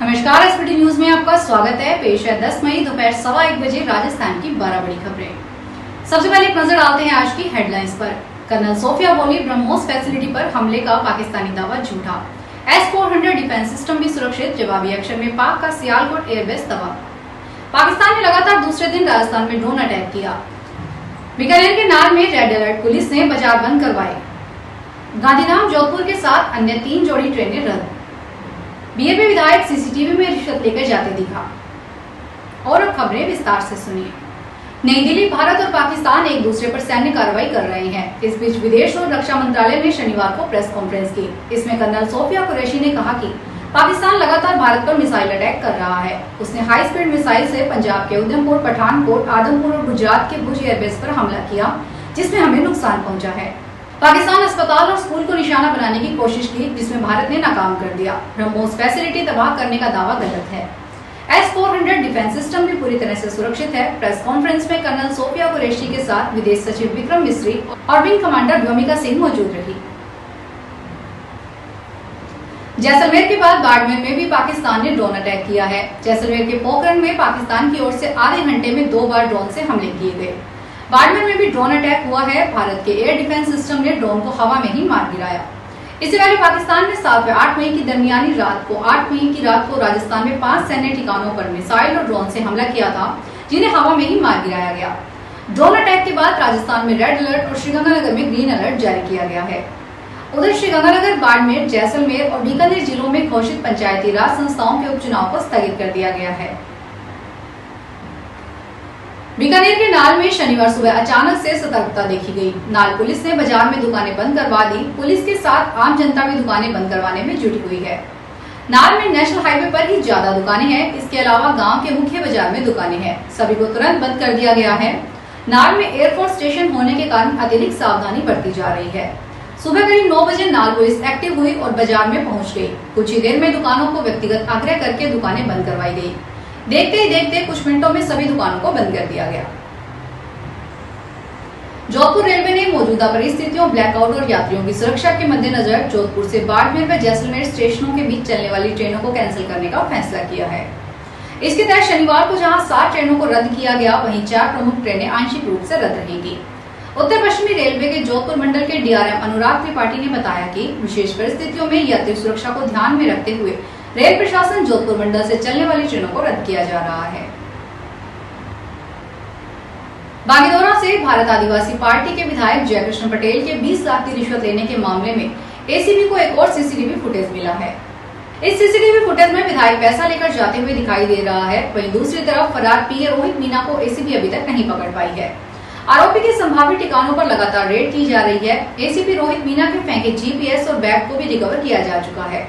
नमस्कार, SPT news में आपका स्वागत है। पेश है 10 मई दोपहर 1:15 बजे राजस्थान की 12 बड़ी खबरें। सबसे पहले एक नजर डालते हैं आज की हेडलाइंस पर। कर्नल सोफिया बोली ब्रह्मोस फैसिलिटी पर हमले का पाकिस्तानी दावा झूठा। S-400 डिफेंस सिस्टम भी सुरक्षित, जवाबी एक्शन में पाक का सियालकोट एयरबेस तबाह। पाकिस्तान ने लगातार दूसरे दिन राजस्थान में ड्रोन अटैक किया। बीकानेर के नार में रेड अलर्ट, पुलिस ने बाजार बंद करवाए। गांधीधाम जोधपुर के साथ अन्य 3 जोड़ी ट्रेनें रद्द। बीएपी विधायक सीसीटीवी में रिश्वत लेकर जाते दिखा। और अब खबरें विस्तार से सुनिए। नई दिल्ली, भारत और पाकिस्तान एक दूसरे पर सैन्य कार्रवाई कर रहे हैं। इस बीच विदेश और रक्षा मंत्रालय ने शनिवार को प्रेस कॉन्फ्रेंस की। इसमें कर्नल सोफिया कुरैशी ने कहा कि पाकिस्तान लगातार भारत पर मिसाइल अटैक कर रहा है। उसने हाई स्पीड मिसाइल से पंजाब के उधमपुर, पठानकोट, आदमपुर और गुजरात के भुज एयरबेस पर हमला किया, जिसमें हमें नुकसान पहुंचा है। पाकिस्तान अस्पताल और स्कूल को निशाना बनाने की कोशिश की, जिसमें भारत ने नाकाम कर दिया। ब्रह्मोस फैसिलिटी तबाह करने का दावा गलत है। S-400 डिफेंस सिस्टम भी पूरी तरह से सुरक्षित है। प्रेस कॉन्फ्रेंस में कर्नल सोफिया कुरैशी के साथ विदेश सचिव विक्रम मिस्री और विंग कमांडर व्योमिका सिंह मौजूद रही। जैसलमेर के बाद बाड़मेर में भी पाकिस्तान ने ड्रोन अटैक किया है। जैसलमेर के पोखरण में पाकिस्तान की ओर से आधे घंटे में 2 बार ड्रोन से हमले किए गए। बाड़मेर में भी ड्रोन अटैक हुआ है। भारत के एयर डिफेंस सिस्टम ने ड्रोन को हवा में ही मार गिराया। इससे पहले पाकिस्तान ने 7 व 8 मई की दरमियानी रात को 8 मई की रात को राजस्थान में 5 सैन्य ठिकानों पर मिसाइल और ड्रोन से हमला किया था, जिन्हें हवा में ही मार गिराया गया। ड्रोन अटैक के बाद राजस्थान में रेड अलर्ट और श्रीगंगानगर में ग्रीन अलर्ट जारी किया गया है। उधर श्रीगंगानगर, बाड़मेर, जैसलमेर और बीकानेर जिलों में घोषित पंचायती राज संस्थाओं के उपचुनाव को स्थगित कर दिया गया है। बीकानेर के नाल में शनिवार सुबह अचानक से सतर्कता देखी गई। नाल पुलिस ने बाजार में दुकानें बंद करवा दी। पुलिस के साथ आम जनता भी दुकानें बंद करवाने में जुटी हुई है। नाल में नेशनल हाईवे पर ही ज्यादा दुकानें हैं। इसके अलावा गांव के मुख्य बाजार में दुकानें हैं। सभी को तुरंत बंद कर दिया गया है। नाल में एयरफोर्स स्टेशन होने के कारण अतिरिक्त सावधानी बरती जा रही है। सुबह करीब 9 बजे नाल पुलिस एक्टिव हुई और बाजार में पहुंच गई। कुछ ही देर में दुकानों को व्यक्तिगत आग्रह करके दुकानें बंद करवाई गई। देखते ही देखते कुछ मिनटों में सभी दुकानों को बंद कर दिया गया। जोधपुर रेलवे ने मौजूदा परिस्थितियों, ब्लैकआउट और यात्रियों की सुरक्षा के मद्देनजर जोधपुर से बाड़मेर व जैसलमेर स्टेशनों के बीच चलने वाली ट्रेनों को कैंसिल करने का फैसला किया है। इसके तहत शनिवार को जहां 7 ट्रेनों को रद्द किया गया, वहीं 4 प्रमुख ट्रेनें आंशिक रूप से रद्द रहेंगी। उत्तर पश्चिमी रेलवे के जोधपुर मंडल के DRM अनुराग त्रिपाठी ने बताया कि विशेष परिस्थितियों में यात्री सुरक्षा को ध्यान में रखते हुए रेल प्रशासन जोधपुर मंडल से चलने वाली ट्रेनों को रद्द किया जा रहा है। बागीदोरा से भारत आदिवासी पार्टी के विधायक जयकृष्ण पटेल के 20 लाख की रिश्वत लेने के मामले में ACB को एक और CCTV फुटेज मिला है। इस CCTV फुटेज में विधायक पैसा लेकर जाते हुए दिखाई दे रहा है। वहीं दूसरी तरफ फरार PA रोहित मीना को ACB अभी तक नहीं पकड़ पाई है। आरोपी के संभावित ठिकानों पर लगातार रेड की जा रही है। ACB रोहित मीना के फेंके GPS और बैग को भी रिकवर किया जा चुका है।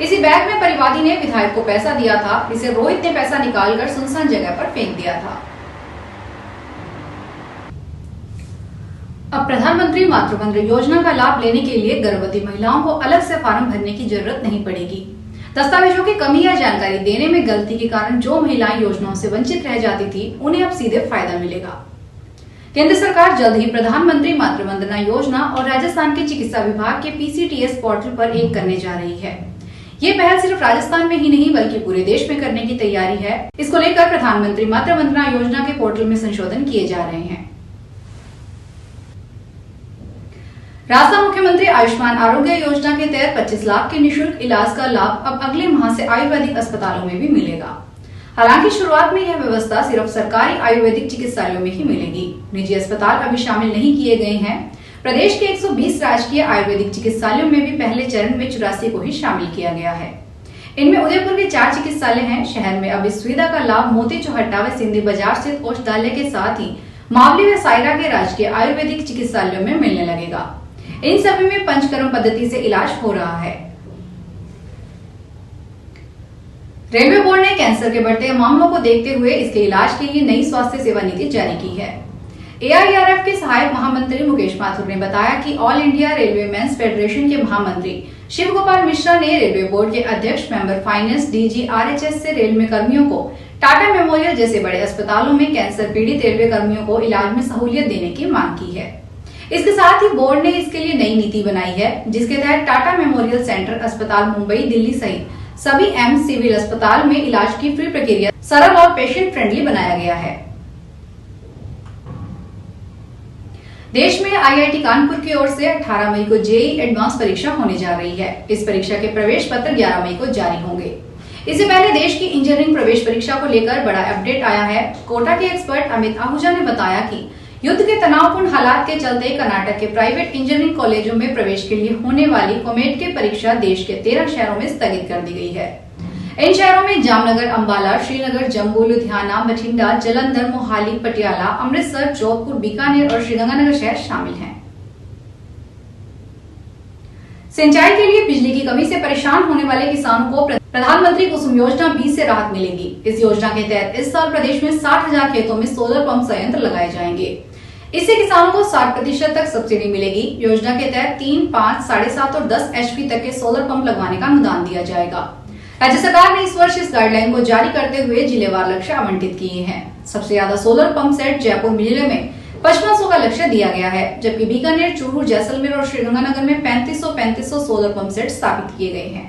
इसी बैग में परिवादी ने विधायक को पैसा दिया था। इसे रोहित ने पैसा निकालकर सुनसान जगह पर फेंक दिया था। अब प्रधानमंत्री मातृवंदना योजना का लाभ लेने के लिए गर्भवती महिलाओं को अलग से फॉर्म भरने की जरूरत नहीं पड़ेगी। दस्तावेजों की कमी या जानकारी देने में गलती के कारण जो महिलाएं योजनाओं से वंचित रह जाती थी, उन्हें अब सीधे फायदा मिलेगा। केंद्र सरकार जल्द ही प्रधानमंत्री मातृवंदना योजना और राजस्थान के चिकित्सा विभाग के PCTS पोर्टल पर एक करने जा रही है। ये पहल सिर्फ राजस्थान में ही नहीं बल्कि पूरे देश में करने की तैयारी है। इसको लेकर प्रधानमंत्री मातृवंदना योजना के पोर्टल में संशोधन किए जा रहे हैं। राजस्थान मुख्यमंत्री आयुष्मान आरोग्य योजना के तहत 25 लाख के निःशुल्क इलाज का लाभ अब अगले माह से आयुर्वेदिक अस्पतालों में भी मिलेगा। हालांकि शुरुआत में यह व्यवस्था सिर्फ सरकारी आयुर्वेदिक चिकित्सालयों में ही मिलेगी। निजी अस्पताल अभी शामिल नहीं किए गए हैं। प्रदेश के 120 राजकीय आयुर्वेदिक चिकित्सालयों में भी पहले चरण में 84 को ही शामिल किया गया है। इनमें उदयपुर के 4 चिकित्सालय हैं। शहर में अब इस सुविधा का लाभ मोती चौहट्टा व सिंधी बाजार स्थित औषधालय के साथ ही मावली व सायरा के राजकीय आयुर्वेदिक चिकित्सालयों में मिलने लगेगा। इन सभी में पंचकर्म पद्धति से इलाज हो रहा है। रेलवे बोर्ड ने कैंसर के बढ़ते मामलों को देखते हुए इसके इलाज के लिए नई स्वास्थ्य सेवा नीति जारी की है। AIRF के सहायक महामंत्री मुकेश माथुर ने बताया कि all India railway men's federation के महामंत्री शिव गोपाल मिश्रा ने रेलवे बोर्ड के अध्यक्ष, मेंबर फाइनेंस, DG RHS से रेलवे कर्मियों को टाटा मेमोरियल जैसे बड़े अस्पतालों में कैंसर पीड़ित रेलवे कर्मियों को इलाज में सहूलियत देने की मांग की है। इसके साथ ही बोर्ड ने इसके लिए नई नीति बनाई है, जिसके तहत टाटा मेमोरियल सेंटर अस्पताल मुंबई, दिल्ली सहित सभी एम्स सिविल अस्पताल में इलाज की फ्री प्रक्रिया सरल और पेशेंट फ्रेंडली बनाया गया है। देश में आईआईटी कानपुर की ओर से 18 मई को जेईई एडवांस परीक्षा होने जा रही है। इस परीक्षा के प्रवेश पत्र 11 मई को जारी होंगे। इससे पहले देश की इंजीनियरिंग प्रवेश परीक्षा को लेकर बड़ा अपडेट आया है। कोटा के एक्सपर्ट अमित आहूजा ने बताया कि युद्ध के तनावपूर्ण हालात के चलते कर्नाटक के प्राइवेट इंजीनियरिंग कॉलेजों में प्रवेश के लिए होने वाली कॉमेट की परीक्षा देश के 13 शहरों में स्थगित कर दी गई है। इन शहरों में जामनगर, अंबाला, श्रीनगर, जम्मू, लुधियाना, बठिंडा, जालंधर, मोहाली, पटियाला, अमृतसर, जोधपुर, बीकानेर और श्रीगंगानगर शहर शामिल हैं। सिंचाई के लिए बिजली की कमी से परेशान होने वाले किसानों को प्रधानमंत्री कुसुम योजना 20 से राहत मिलेगी। इस योजना के तहत इस साल प्रदेश में 60,000 खेतों में सोलर पंप संयंत्र लगाए जाएंगे। इससे किसानों को 60% तक सब्सिडी मिलेगी। योजना के तहत 3, 5, 7.5 और 10 HP तक के सोलर पंप लगवाने का अनुदान दिया जाएगा। राज्य सरकार ने इस वर्ष इस गाइडलाइन को जारी करते हुए जिलेवार लक्ष्य आवंटित किए हैं। सबसे ज्यादा सोलर पंप सेट जयपुर जिले में 5500 का लक्ष्य दिया गया है, जबकि बीकानेर, चूरू, जैसलमेर और श्रीगंगानगर में 3500 सोलर पंप सेट स्थापित किए गए हैं।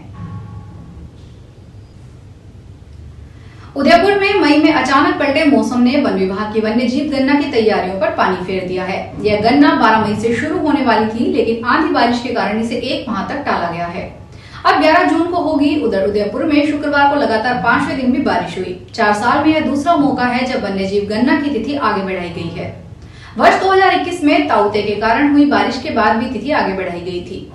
उदयपुर में मई में अचानक पलटे मौसम ने वन विभाग की वन्य जीव गणना की तैयारियों पर पानी फेर दिया है। यह गणना 12 मई से शुरू होने वाली थी, लेकिन आंधी बारिश के कारण इसे 1 माह तक टाला गया है। अब 11 जून को होगी। उधर उदयपुर में शुक्रवार को लगातार 5वें दिन भी बारिश हुई। 4 साल में यह दूसरा मौका है जब वन्य जीव गणना की तिथि आगे बढ़ाई गई है। वर्ष 2021 में ताउते के कारण हुई बारिश के बाद भी तिथि आगे बढ़ाई गई थी।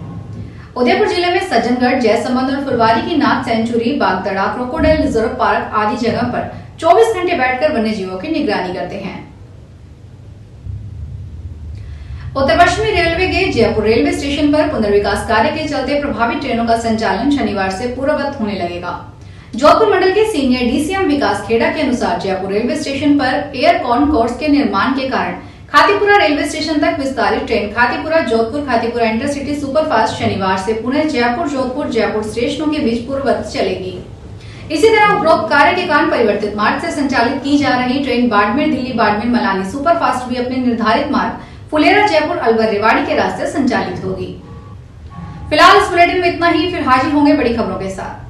उदयपुर जिले में सज्जनगढ़, जयसमंद और फुलवारी की नाग सेंचुरी, बागतड़ा, क्रोकोडाइल रिजर्व पार्क आदि जगह पर 24 घंटे बैठकर वन्य जीवों की निगरानी करते हैं। उत्तर पश्चिमी रेलवे के जयपुर रेलवे स्टेशन पर पुनर्विकास कार्य के चलते प्रभावित ट्रेनों का संचालन शनिवार से पूर्ववत होने लगेगा। जोधपुर मंडल के सीनियर डीसीएम विकास खेड़ा के अनुसार जयपुर रेलवे स्टेशन पर एयर कॉनकोर्स के निर्माण के कारण खातीपुरा रेलवे स्टेशन तक विस्तारित train Khatipura Jodhpur Khatipura intercity superfast शनिवार से पुणे जयपुर जोधपुर जयपुर स्टेशनों के बीच पूर्ववत चलेगी। इसी तरह उपरोक्त कार्य के कारण परिवर्तित मार्ग से संचालित की जा रही ट्रेन बाड़मेर दिल्ली बाड़मेर मलानी सुपरफास्ट भी अपने निर्धारित मार्ग फुलेरा जयपुर अलवर रेवाड़ी के रास्ते संचालित होगी। फिलहाल इस बुलेटिन में इतना ही। फिर हाजिर होंगे बड़ी खबरों के साथ।